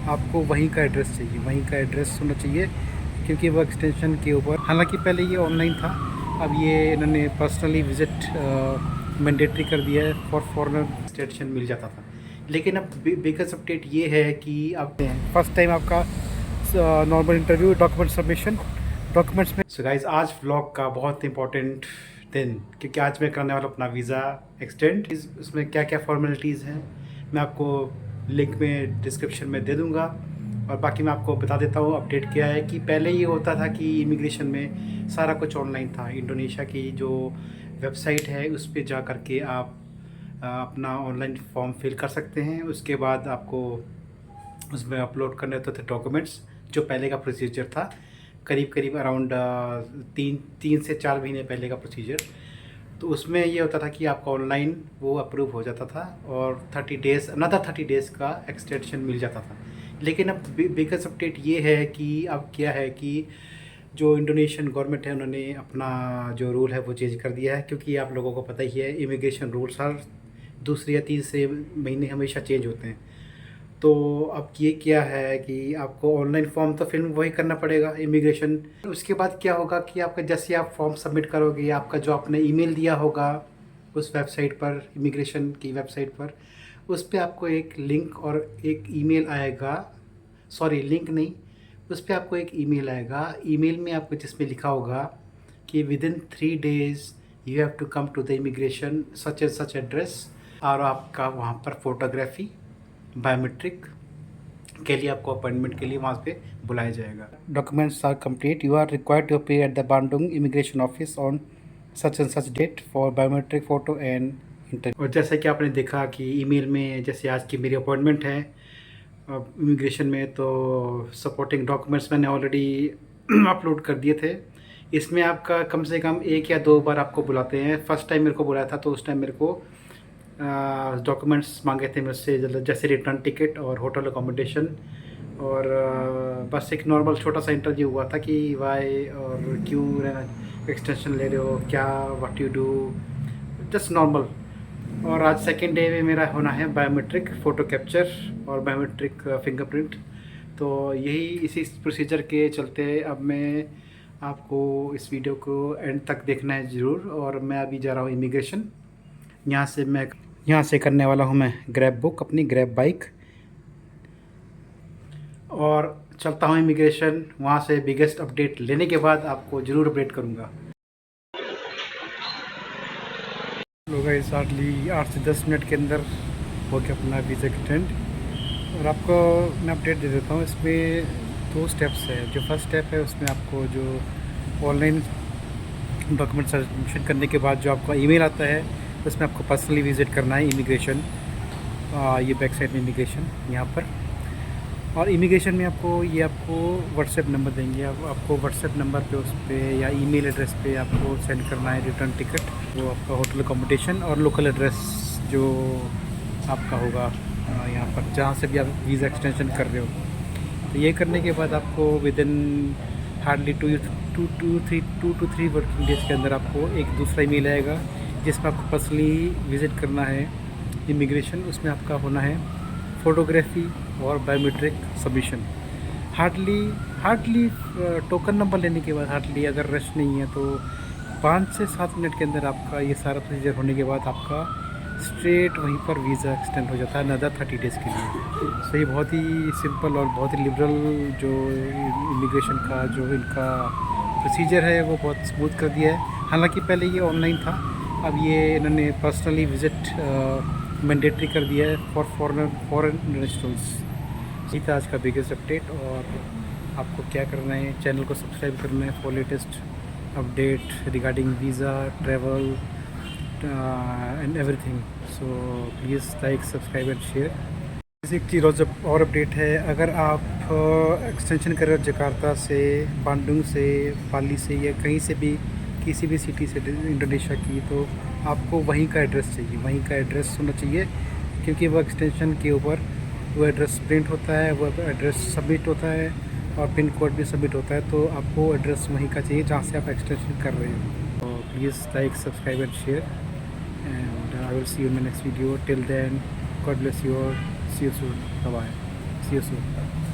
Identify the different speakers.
Speaker 1: आपको वहीं का एड्रेस चाहिए, वहीं का एड्रेस होना चाहिए, क्योंकि वो एक्सटेंशन के ऊपर, हालांकि पहले ये ऑनलाइन था, अब ये इन्होंने पर्सनली विज़िट मैंडेटरी कर दिया है। फॉरनर एक्सटेंशन मिल जाता था, लेकिन अब बिगेस्ट अपडेट ये है कि अब फर्स्ट टाइम आपका normal interview, document submission, documents में। सो गाइस, आज व्लॉग का बहुत इंपॉर्टेंट दिन, क्योंकि आज मैं करने वाला अपना वीज़ा एक्सटेंड। उसमें क्या क्या फॉर्मेलिटीज़ हैं मैं आपको लिंक में डिस्क्रिप्शन में दे दूंगा, और बाकी मैं आपको बता देता हूँ अपडेट क्या है। कि पहले ये होता था कि इमिग्रेशन में सारा कुछ ऑनलाइन था। इंडोनेशिया की जो वेबसाइट है उस पर जा कर के आप अपना ऑनलाइन फॉर्म फिल कर सकते हैं। उसके बाद आपको उसमें अपलोड करने होते थे डॉक्यूमेंट्स, जो पहले का प्रोसीजर था, करीब करीब अराउंड 3 से 4 महीने पहले का प्रोसीजर। तो उसमें ये होता था कि आपका ऑनलाइन वो अप्रूव हो जाता था, और 30 डेज़, अनदर 30 डेज़ का एक्सटेंशन मिल जाता था। लेकिन अब बिगेस्ट अपडेट ये है कि अब क्या है कि जो इंडोनेशियन गवर्नमेंट है, उन्होंने अपना जो रूल है वो चेंज कर दिया है। क्योंकि आप लोगों को पता ही है, इमिग्रेशन रूल्स हर दूसरे या तीसरे महीने हमेशा चेंज होते हैं। तो अब ये क्या है कि आपको ऑनलाइन फॉर्म तो फिर वही करना पड़ेगा, इमिग्रेशन। उसके बाद क्या होगा कि आपका जैसे आप फॉर्म सबमिट करोगे, आपका जो आपने ईमेल दिया होगा उस वेबसाइट पर, इमिग्रेशन की वेबसाइट पर, उस पर आपको एक लिंक और एक ईमेल आएगा। सॉरी, लिंक नहीं, उस पर आपको एक ईमेल आएगा। ईमेल में आपको जिसमें लिखा होगा कि within 3 days you have to come to the immigration such and such address, और आपका वहाँ पर फोटोग्राफी, बायोमेट्रिक के लिए आपको अपॉइंटमेंट के लिए वहाँ पे बुलाया जाएगा। Documents are complete, you are required to appear at the Bandung immigration office on such and such date for biometric photo and interview. और जैसा कि आपने देखा कि ईमेल में, जैसे आज की मेरी अपॉइंटमेंट है इमिग्रेशन में, तो सपोर्टिंग डॉक्यूमेंट्स मैंने ऑलरेडी अपलोड कर दिए थे। इसमें आपका कम से कम 1 या 2 बार आपको बुलाते हैं। फर्स्ट टाइम मेरे को बुलाया था तो उस टाइम मेरे को डॉक्यूमेंट्स मांगे थे मुझसे, जैसे रिटर्न टिकट और होटल अकोमोडेशन, और बस एक नॉर्मल छोटा सा इंटरव्यू हुआ था कि वाई और क्यों एक्सटेंशन ले रहे हो, क्या, what you do, just normal. और आज सेकंड डे में मेरा होना है बायोमेट्रिक फ़ोटो कैप्चर और बायोमेट्रिक फिंगरप्रिंट। तो यही इसी प्रोसीजर के चलते अब मैं आपको इस वीडियो को एंड तक देखना है ज़रूर। और मैं अभी जा रहा हूँ इमिग्रेशन। यहाँ से करने वाला हूँ मैं ग्रैब बुक, अपनी ग्रैब बाइक, और चलता हूँ इमिग्रेशन। वहाँ से बिगेस्ट अपडेट लेने के बाद आपको ज़रूर अपडेट करूँगा। लोग हार्डली 8 से 10 मिनट के अंदर हो गया अपना वीज़ा एक्सटेंड। और आपको मैं अपडेट दे देता हूँ। इसमें 2 स्टेप्स है। जो फर्स्ट स्टेप है उसमें आपको जो ऑनलाइन डॉक्यूमेंट सबमिशन करने के बाद जो आपका ईमेल आता है, उसमें आपको पर्सनली विज़िट करना है इमिग्रेशन। ये बैक साइड में इमिग्रेशन यहाँ पर। और इमिग्रेशन में आपको व्हाट्सएप नंबर देंगे। आपको व्हाट्सएप नंबर पे, उस पर या ईमेल एड्रेस पे आपको सेंड करना है रिटर्न टिकट, वो आपका होटल अकोमोडेशन और लोकल एड्रेस जो आपका होगा यहाँ पर, जहाँ से भी आप वीज़ा एक्सटेंशन कर रहे हो। तो ये करने के बाद आपको within hardly 2 to 3 working days के अंदर आपको एक दूसरा ईमेल आएगा, जिसमें आपको पर्सनली विज़िट करना है इमिग्रेशन। उसमें आपका होना है फ़ोटोग्राफी और biometric submission. Hardly token number लेने के बाद, हार्डली अगर रश नहीं है तो 5 से 7 मिनट के अंदर आपका ये सारा प्रोसीजर होने के बाद आपका स्ट्रेट वहीं पर वीज़ा एक्सटेंड हो जाता है अनदर 30 डेज़ के लिए। सो ये बहुत ही सिंपल और बहुत ही लिबरल जो इमिग्रेशन का जो इनका प्रोसीजर है वो बहुत स्मूथ कर दिया है। हालांकि पहले ये ऑनलाइन था, अब ये इन्होंने पर्सनली विज़िट मैंडेटरी कर दिया है फॉर फॉरेन नेशनल्स। यही था आज का बिगेस्ट अपडेट। और आपको क्या करना है, चैनल को सब्सक्राइब करना है for latest update regarding visa, travel and everything. So please like, subscribe and share. एक चीज़ और अपडेट है, अगर आप एक्सटेंशन कर रहे हो जकार्ता से, बांडुंग से, पाली से, या कहीं से भी, किसी भी सिटी से इंडोनेशिया की, तो आपको वहीं का एड्रेस चाहिए, वहीं का एड्रेस होना चाहिए। क्योंकि वो एक्सटेंशन के ऊपर वो एड्रेस प्रिंट होता है, वो एड्रेस सबमिट होता है, और पिन कोड भी सबमिट होता है। तो आपको एड्रेस वहीं का चाहिए जहाँ से आप एक्सटेंशन कर रहे हो। तो please like, subscribe and share, and I will see you in my next video. Till then, God bless you all, see you soon, bye bye. See you soon.